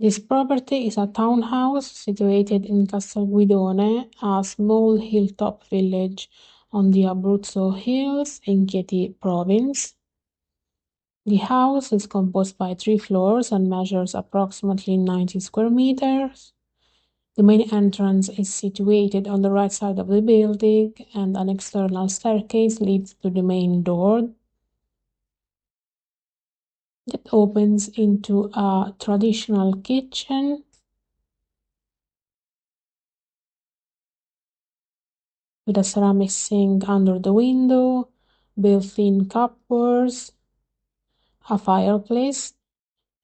This property is a townhouse situated in Castelguidone, a small hilltop village on the Abruzzo Hills in Chieti province. The house is composed by 3 floors and measures approximately 90 square meters. The main entrance is situated on the right side of the building, and an external staircase leads to the main door that opens into a traditional kitchen with a ceramic sink under the window, built-in cupboards, a fireplace,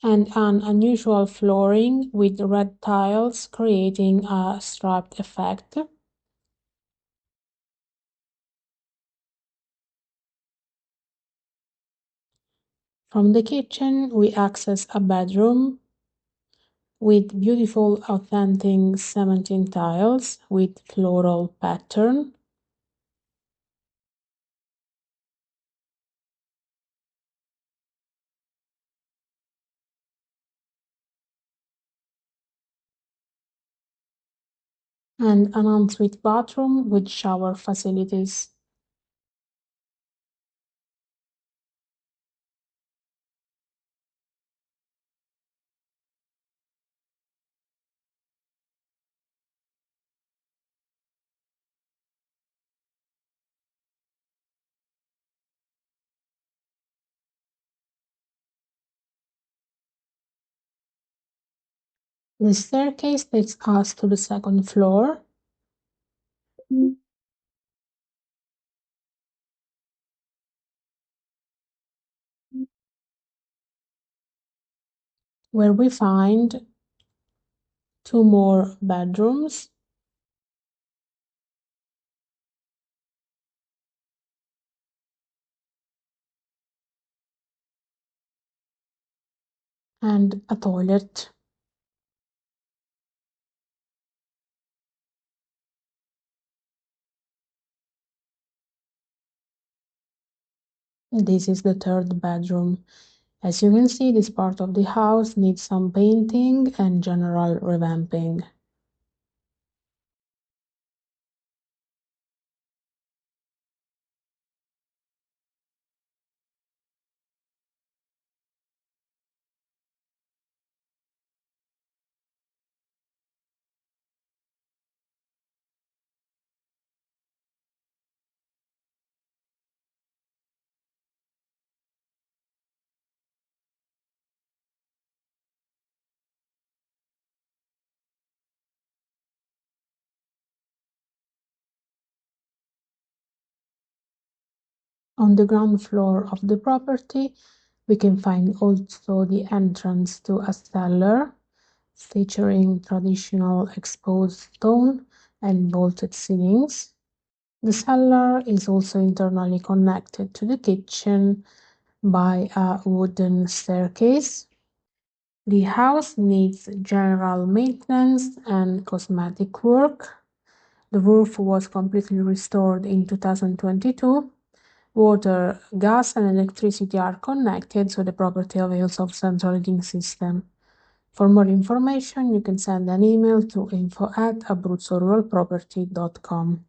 and an unusual flooring with red tiles creating a striped effect. From the kitchen, we access a bedroom with beautiful authentic cementine tiles with floral pattern. And an ensuite bathroom with shower facilities. The staircase takes us to the second floor, where we find 2 more bedrooms and a toilet. This is the third bedroom. As you can see, this part of the house needs some painting and general revamping. On the ground floor of the property, we can find also the entrance to a cellar featuring traditional exposed stone and vaulted ceilings. The cellar is also internally connected to the kitchen by a wooden staircase. The house needs general maintenance and cosmetic work. The roof was completely restored in 2022. Water, gas, and electricity are connected, so the property avails of central heating system. For more information, you can send an email to info@abruzzoruralproperty.com.